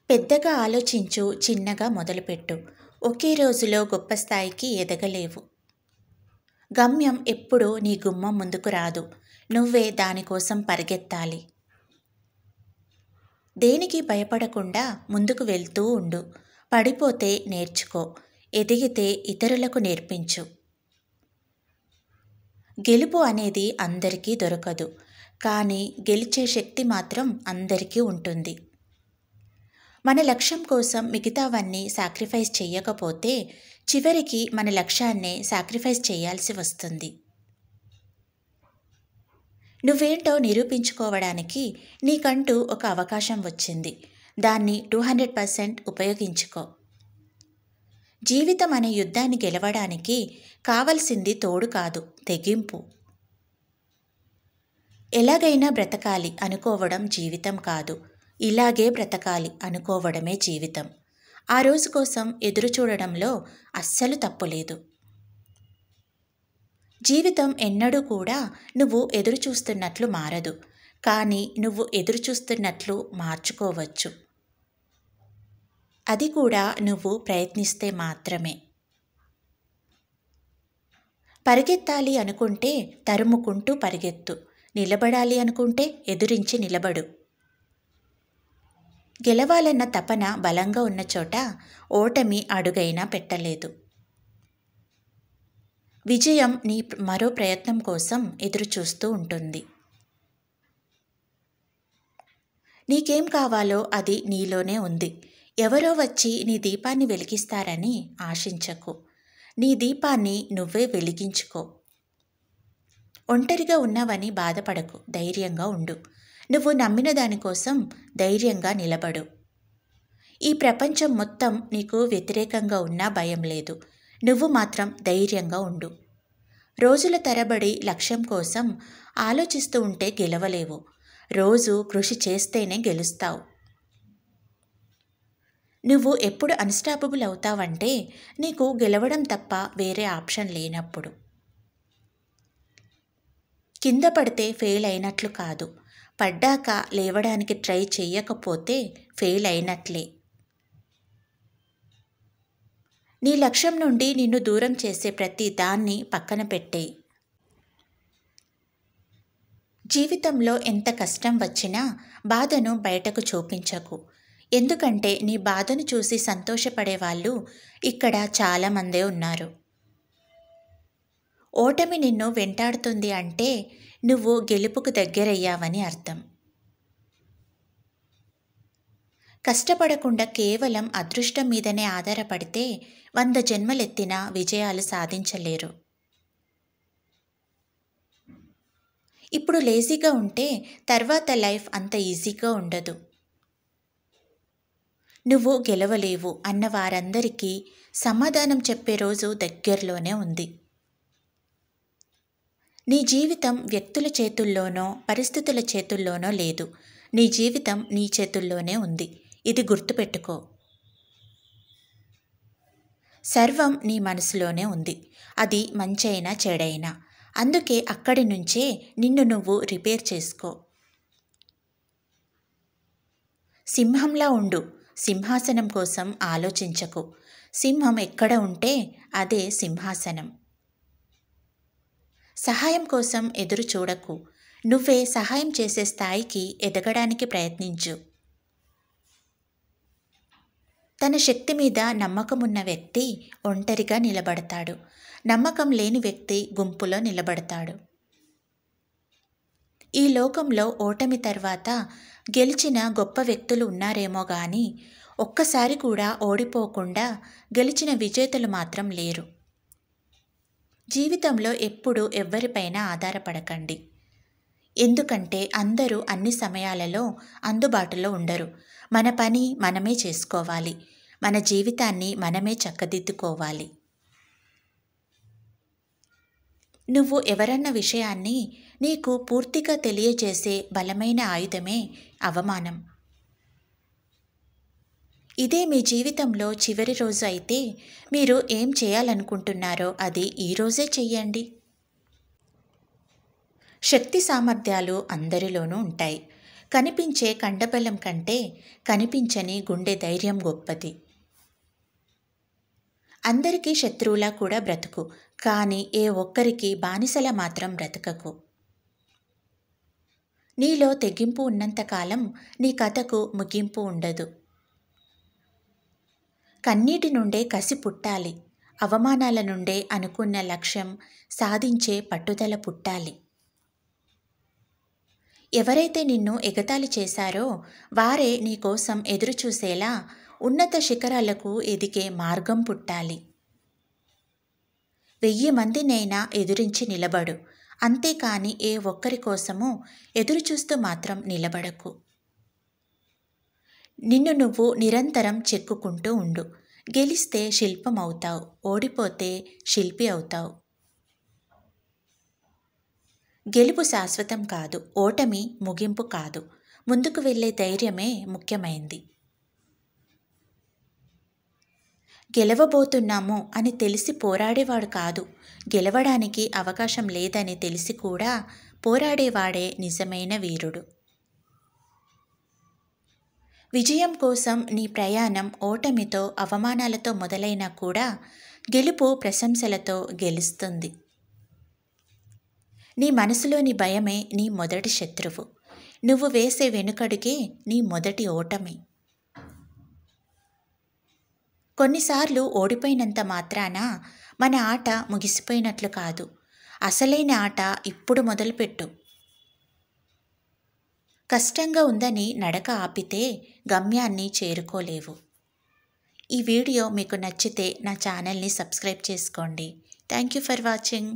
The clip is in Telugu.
పెద్దగా ఆలోచించు, చిన్నగా మొదలుపెట్టు. ఒకే రోజులో గొప్ప స్థాయికి ఎదగలేవు. గమ్యం ఎప్పుడూ నీ గుమ్మం ముందుకు రాదు. నువ్వే దానికోసం పరిగెత్తాలి. దేనికి భయపడకుండా ముందుకు వెళ్తూ ఉండు. పడిపోతే నేర్చుకో. ఎదిగితే ఇతరులకు నేర్పించు. గెలుపు అనేది అందరికీ దొరకదు. కానీ గెలిచే శక్తి మాత్రం అందరికీ ఉంటుంది. మన లక్ష్యం కోసం మిగతావన్నీ సాక్రిఫైస్ చెయ్యకపోతే చివరికి మన లక్ష్యాన్నే సాక్రిఫైస్ చేయాల్సి వస్తుంది. నువ్వేంటో నిరూపించుకోవడానికి నీకంటూ ఒక అవకాశం వచ్చింది. దాన్ని 200% ఉపయోగించుకో. జీవితం అనే యుద్ధాన్ని గెలవడానికి కావలసింది తోడు కాదు, తెగింపు. ఎలాగైనా బ్రతకాలి అనుకోవడం జీవితం కాదు. ఇలాగే బ్రతకాలి అనుకోవడమే జీవితం. ఆ రోజు కోసం ఎదురు చూడడంలో అస్సలు తప్పులేదు. జీవితం ఎన్నడూ కూడా నువ్వు ఎదురు చూస్తున్నట్లు మారదు. కానీ నువ్వు ఎదురు చూస్తున్నట్లు మార్చుకోవచ్చు. అది కూడా నువ్వు ప్రయత్నిస్తే మాత్రమే. పరిగెత్తాలి అనుకుంటే తరుముకుంటూ పరిగెత్తు. నిలబడాలి అనుకుంటే ఎదురించి నిలబడు. గెలవాలన్న తపన బలంగా ఉన్న చోట ఓటమి అడుగైనా పెట్టలేదు. విజయం నీ మరో ప్రయత్నం కోసం ఎదురుచూస్తూ ఉంటుంది. నీకేం కావాలో అది నీలోనే ఉంది. ఎవరో వచ్చి నీ దీపాన్ని వెలిగిస్తారని ఆశించకు. నీ దీపాన్ని నువ్వే వెలిగించుకో. ఒంటరిగా ఉన్నావని బాధపడకు. ధైర్యంగా ఉండు. నువ్వు నమ్మిన దానికోసం ధైర్యంగా నిలబడు. ఈ ప్రపంచం మొత్తం నీకు వ్యతిరేకంగా ఉన్నా భయం లేదు. నువ్వు మాత్రం ధైర్యంగా ఉండు. రోజుల తరబడి లక్ష్యం కోసం ఆలోచిస్తూ ఉంటే గెలవలేవు. రోజు కృషి చేస్తేనే గెలుస్తావు. నువ్వు ఎప్పుడు అన్స్టాపబుల్ అవుతావంటే నీకు గెలవడం తప్ప వేరే ఆప్షన్ లేనప్పుడు. కింద పడితే ఫెయిల్ అయినట్లు కాదు. పడ్డాక లేవడానికి ట్రై చెయ్యకపోతే ఫెయిల్ అయినట్లే. నీ లక్ష్యం నుండి నిన్ను దూరం చేసే ప్రతి దాన్ని పక్కన పెట్టేయ్. జీవితంలో ఎంత కష్టం వచ్చినా బాధను బయటకు చూపించకు. ఎందుకంటే నీ బాధను చూసి సంతోషపడే వాళ్ళు ఇక్కడ చాలామందే ఉన్నారు. ఓటమి నిన్ను వెంటాడుతుంది అంటే నువ్వు గెలుపుకు దగ్గరయ్యావని అర్థం. కష్టపడకుండా కేవలం అదృష్టం మీదనే ఆధారపడితే 100 జన్మలెత్తినా విజయాలు సాధించలేరు. ఇప్పుడు లేజీగా ఉంటే తర్వాత లైఫ్ అంత ఈజీగా ఉండదు. నువ్వు గెలవలేవు అన్న వారందరికీ సమాధానం చెప్పే రోజు దగ్గరలోనే ఉంది. నీ జీవితం వ్యక్తుల చేతుల్లోనో పరిస్థితుల చేతుల్లోనో లేదు. నీ జీవితం నీ చేతుల్లోనే ఉంది. ఇది గుర్తుపెట్టుకో. సర్వం నీ మనసులోనే ఉంది. అది మంచైనా చెడైనా. అందుకే అక్కడి నుంచే నిన్ను నువ్వు రిపేర్ చేసుకో. సింహంలా ఉండు. సింహాసనం కోసం ఆలోచించకు. సింహం ఎక్కడ ఉంటే అదే సింహాసనం. సహాయం కోసం ఎదురు చూడకు. నువ్వే సహాయం చేసే స్థాయికి ఎదగడానికి ప్రయత్నించు. తన శక్తి మీద నమ్మకమున్న వ్యక్తి ఒంటరిగా నిలబడతాడు. నమ్మకం లేని వ్యక్తి గుంపులో నిలబడతాడు. ఈ లోకంలో ఓటమి తర్వాత గెలిచిన గొప్ప వ్యక్తులు ఉన్నారేమో గాని ఒక్కసారి కూడా ఓడిపోకుండా గెలిచిన విజేతలు మాత్రం లేరు. జీవితంలో ఎప్పుడూ ఎవ్వరిపైనా ఆధారపడకండి. ఎందుకంటే అందరూ అన్ని సమయాలలో అందుబాటులో ఉండరు. మన పని మనమే చేసుకోవాలి. మన జీవితాన్ని మనమే చక్కదిద్దుకోవాలి. నువ్వు ఎవరన్న విషయాన్ని నీకు పూర్తిగా తెలియజేసే బలమైన ఆయుధమే అవమానం. ఇదే మీ జీవితంలో చివరి రోజు అయితే మీరు ఏం చేయాలనుకుంటున్నారో అది ఈరోజే చెయ్యండి. శక్తి సామర్థ్యాలు అందరిలోనూ ఉంటాయి. కనిపించే కండబలం కంటే కనిపించని గుండె ధైర్యం గొప్పది. అందరికీ శత్రువులా కూడా బ్రతుకు, కానీ ఏ ఒక్కరికి బానిసలా మాత్రం బ్రతకకు. నీలో తెగింపు ఉన్నంతకాలం నీ కథకు ముగింపు ఉండదు. కన్నీటి నుండే కసి పుట్టాలి, అవమానాల నుండే అనుకున్న లక్ష్యం సాధించే పట్టుదల పుట్టాలి. ఎవరైతే నిన్ను ఎగతాళి చేశారో వారే నీకోసం ఎదురుచూసేలా ఉన్నత శిఖరాలకు ఎదిగే మార్గం పుట్టాలి. 1000 మందినైనా ఎదురించి నిలబడు, అంతేకాని ఏ ఒక్కరి కోసమూ ఎదురుచూస్తూ మాత్రం నిలబడకు. నిన్ను నువ్వు నిరంతరం చెక్కుకుంటూ ఉండు. గెలిస్తే శిల్పం అవుతావు, ఓడిపోతే శిల్పి అవుతావు. గెలుపు శాశ్వతం కాదు, ఓటమి ముగింపు కాదు. ముందుకు వెళ్ళే ధైర్యమే ముఖ్యమైంది. గెలవబోతున్నాము అని తెలిసి పోరాడేవాడు కాదు, గెలవడానికి అవకాశం లేదని తెలిసి కూడా పోరాడేవాడే నిజమైన వీరుడు. విజయం కోసం నీ ప్రయాణం ఓటమితో, అవమానాలతో మొదలైనా కూడా గెలుపు ప్రశంసలతో గెలుస్తుంది. నీ మనసులోని భయమే నీ మొదటి శత్రువు. నువ్వు వేసే వెనుకడుగే నీ మొదటి ఓటమి. కొన్నిసార్లు ఓడిపోయినంత మాత్రాన మన ఆట ముగిసిపోయినట్లు కాదు. అసలైన ఆట ఇప్పుడు మొదలుపెట్టు. కష్టంగా ఉందని నడక ఆపితే గమ్యాన్ని చేరుకోలేవు. ఈ వీడియో మీకు నచ్చితే నా ఛానల్ని సబ్స్క్రైబ్ చేసుకోండి. Thank you for watching.